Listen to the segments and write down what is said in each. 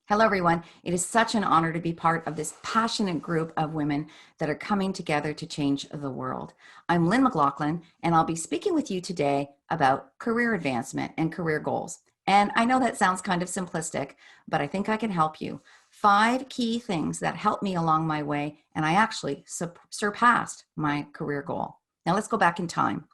Hello, everyone. It is such an honor to be part of this passionate group of women that are coming together to change the world. I'm Lynn McLaughlin, and I'll be speaking with you today about career advancement and career goals. And I know that sounds kind of simplistic, but I think I can help you. 5 key things that helped me along my way, and I actually surpassed my career goal. Now, let's go back in time.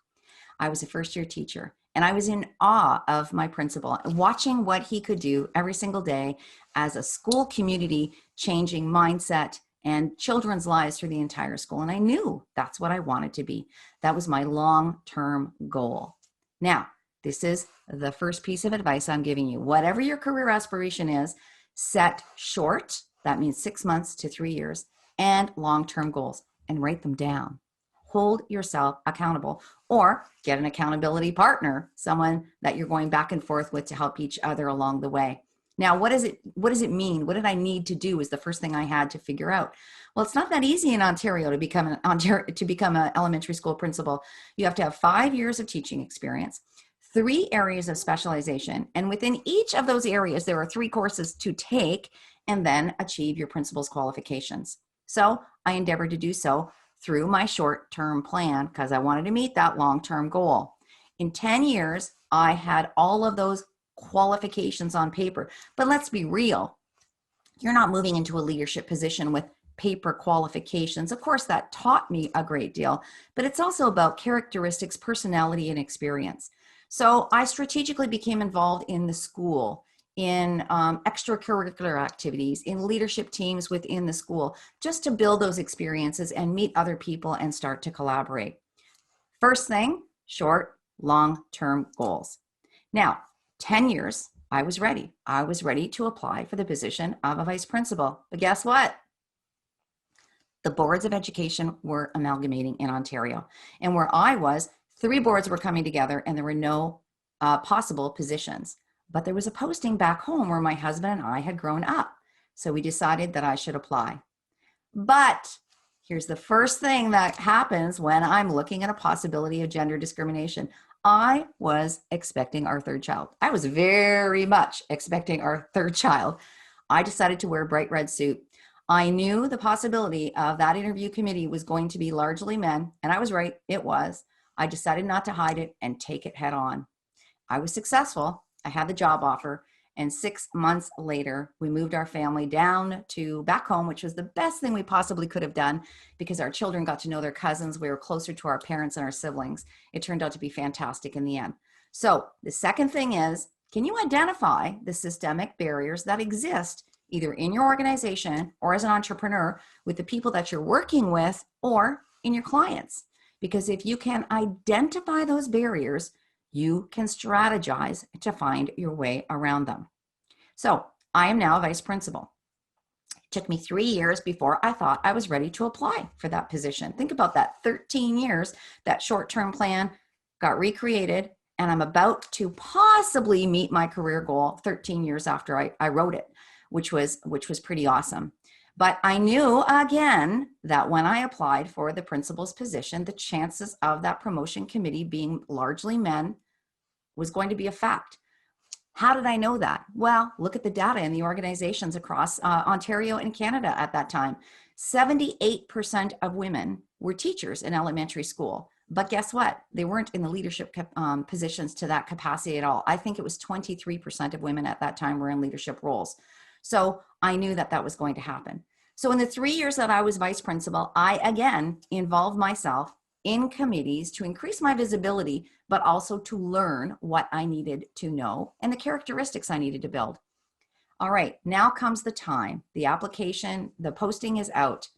I was a first year teacher, and I was in awe of my principal, watching what he could do every single day as a school community changing mindset and children's lives through the entire school. And I knew that's what I wanted to be. That was my long-term goal. Now, this is the first piece of advice I'm giving you. Whatever your career aspiration is, set short, that means 6 months to 3 years, and long-term goals, and write them down. Hold yourself accountable, or get an accountability partner, someone that you're going back and forth with to help each other along the way. Now, what does it mean? What did I need to do is the first thing I had to figure out. Well, it's not that easy in Ontario to become an elementary school principal. You have to have 5 years of teaching experience, 3 areas of specialization, and within each of those areas, there are 3 courses to take and then achieve your principal's qualifications. So I endeavored to do so through my short-term plan because I wanted to meet that long-term goal. In 10 years, I had all of those qualifications on paper. But let's be real. You're not moving into a leadership position with paper qualifications. Of course, that taught me a great deal, but it's also about characteristics, personality, and experience. So I strategically became involved in the school, in extracurricular activities, in leadership teams within the school, just to build those experiences and meet other people and start to collaborate. First thing, short, long-term goals. Now, 10 years, I was ready. I was ready to apply for the position of a vice principal. But guess what? The boards of education were amalgamating in Ontario. And where I was, 3 boards were coming together and there were no possible positions. But there was a posting back home where my husband and I had grown up. So we decided that I should apply. But here's the first thing that happens when I'm looking at a possibility of gender discrimination. I was expecting our 3rd child. I was very much expecting our 3rd child. I decided to wear a bright red suit. I knew the possibility of that interview committee was going to be largely men, and I was right, it was. I decided not to hide it and take it head on. I was successful. I had the job offer, and 6 months later, we moved our family down to back home, which was the best thing we possibly could have done because our children got to know their cousins. We were closer to our parents and our siblings. It turned out to be fantastic in the end. So the second thing is, can you identify the systemic barriers that exist either in your organization or as an entrepreneur with the people that you're working with or in your clients? Because if you can identify those barriers, you can strategize to find your way around them. So I am now a vice principal. It took me 3 years before I thought I was ready to apply for that position. Think about that, 13 years, that short-term plan got recreated, and I'm about to possibly meet my career goal 13 years after I wrote it, which was pretty awesome. But I knew, again, that when I applied for the principal's position, the chances of that promotion committee being largely men was going to be a fact. How did I know that? Well, look at the data in the organizations across Ontario and Canada at that time. 78% of women were teachers in elementary school. But guess what? They weren't in the leadership positions to that capacity at all. I think it was 23% of women at that time were in leadership roles. So I knew that that was going to happen. So in the 3 years that I was vice principal, I again involved myself in committees to increase my visibility, but also to learn what I needed to know and the characteristics I needed to build. All right, now comes the time. The application, the posting is out.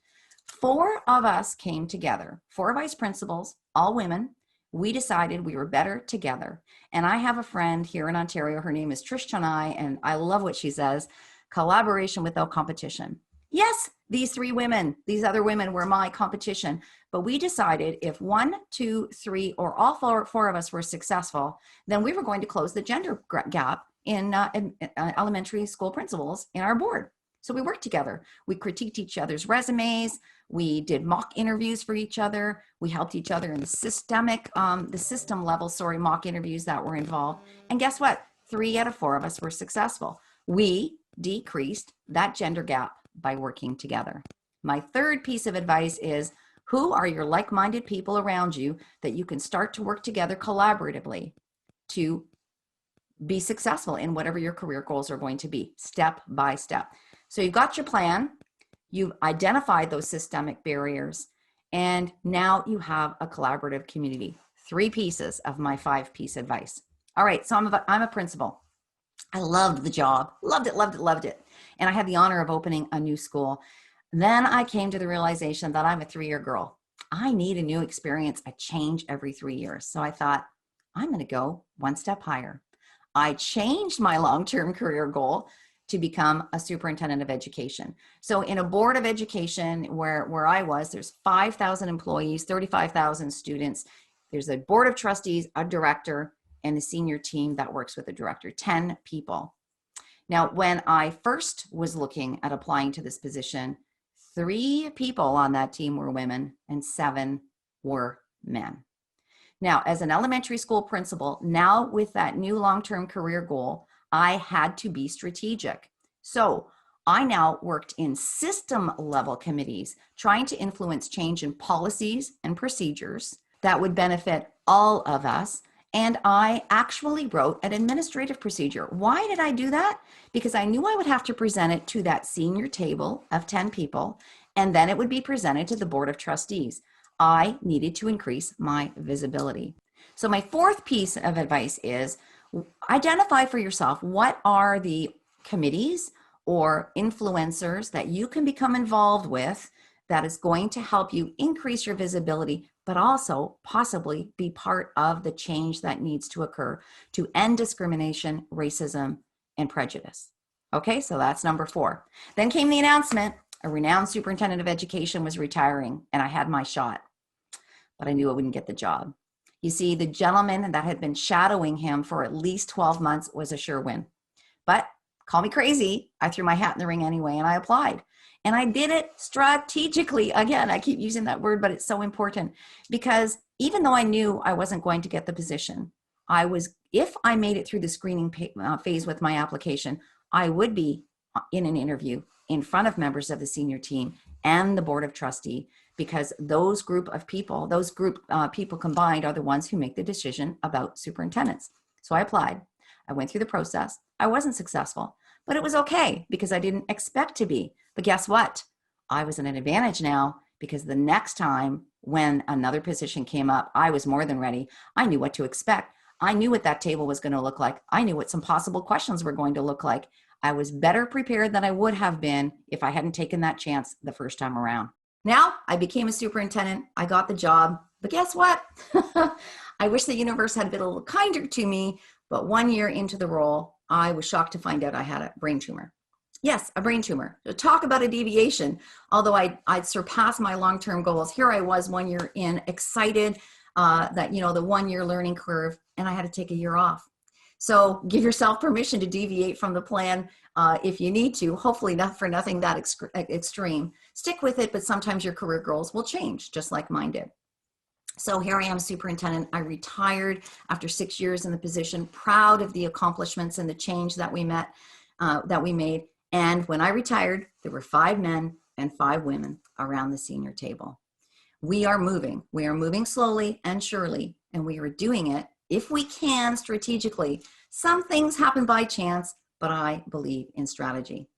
4 of us came together, 4 vice principals, all women. We decided we were better together. And I have a friend here in Ontario. Her name is Trish Chennai, and I love what she says. Collaboration without competition. Yes, these 3 women, these other women were my competition, but we decided if 1, 2, 3, or all 4 of us were successful, then we were going to close the gender gap in elementary school principals in our board. So we worked together. We critiqued each other's resumes. We did mock interviews for each other. We helped each other in the system level, mock interviews that were involved. And guess what? 3 out of 4 of us were successful. We decreased that gender gap by working together. My third piece of advice is, who are your like-minded people around you that you can start to work together collaboratively to be successful in whatever your career goals are going to be, step by step. So you've got your plan, you've identified those systemic barriers, and now you have a collaborative community. 3 pieces of my 5-piece advice. All right, so I'm a principal. I loved the job, loved it. And I had the honor of opening a new school. Then I came to the realization that I'm a 3-year girl. I need a new experience, a change every 3 years. So I thought, I'm going to go one step higher. I changed my long-term career goal to become a superintendent of education. So in a board of education where I was, there's 5,000 employees, 35,000 students. There's a board of trustees, a director, and a senior team that works with the director, 10 people. Now, when I first was looking at applying to this position, 3 people on that team were women and 7 were men. Now, as an elementary school principal, now with that new long-term career goal, I had to be strategic. So I now worked in system level committees, trying to influence change in policies and procedures that would benefit all of us. And I actually wrote an administrative procedure. Why did I do that? Because I knew I would have to present it to that senior table of 10 people, and then it would be presented to the board of trustees. I needed to increase my visibility. So my 4th piece of advice is, identify for yourself what are the committees or influencers that you can become involved with that is going to help you increase your visibility, but also possibly be part of the change that needs to occur to end discrimination, racism, and prejudice. Okay, so that's number 4. Then came the announcement. A renowned superintendent of education was retiring, and I had my shot, but I knew I wouldn't get the job. You see, the gentleman that had been shadowing him for at least 12 months was a sure win. But call me crazy, I threw my hat in the ring anyway, and I applied. And I did it strategically. Again, I keep using that word, but it's so important, because even though I knew I wasn't going to get the position, if I made it through the screening phase with my application, I would be in an interview in front of members of the senior team and the board of trustee, because those group people combined are the ones who make the decision about superintendents. So I applied. I went through the process. I wasn't successful, but it was okay because I didn't expect to be. But guess what? I was at an advantage now, because the next time when another position came up, I was more than ready. I knew what to expect. I knew what that table was going to look like. I knew what some possible questions were going to look like. I was better prepared than I would have been if I hadn't taken that chance the first time around. Now I became a superintendent. I got the job, but guess what? I wish the universe had been a little kinder to me, but 1 year into the role, I was shocked to find out I had a brain tumor. Yes, a brain tumor. So talk about a deviation. Although I'd surpassed my long-term goals, here I was 1 year in, excited that, the 1 year learning curve, and I had to take a year off. So give yourself permission to deviate from the plan if you need to, hopefully not for nothing that extreme. Stick with it, but sometimes your career goals will change, just like mine did. So here I am, superintendent. I retired after 6 years in the position, proud of the accomplishments and the change that we made. And when I retired, there were 5 men and 5 women around the senior table. We are moving slowly and surely, and we are doing it, if we can, strategically. Some things happen by chance, but I believe in strategy.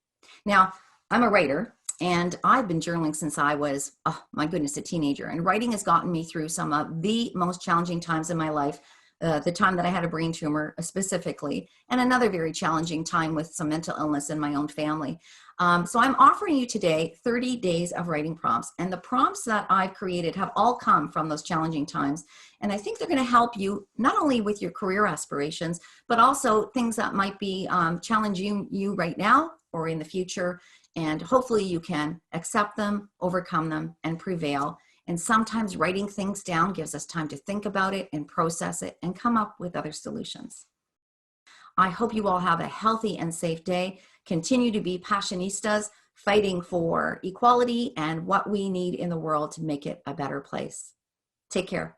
Now, I'm a writer, and I've been journaling since I was, oh my goodness, a teenager. And writing has gotten me through some of the most challenging times in my life. The time that I had a brain tumor specifically, and another very challenging time with some mental illness in my own family. So I'm offering you today 30 days of writing prompts, and the prompts that I've created have all come from those challenging times. And I think they're going to help you not only with your career aspirations, but also things that might be challenging you right now or in the future. And hopefully you can accept them, overcome them, and prevail. And sometimes writing things down gives us time to think about it and process it and come up with other solutions. I hope you all have a healthy and safe day. Continue to be Passionistas, fighting for equality and what we need in the world to make it a better place. Take care.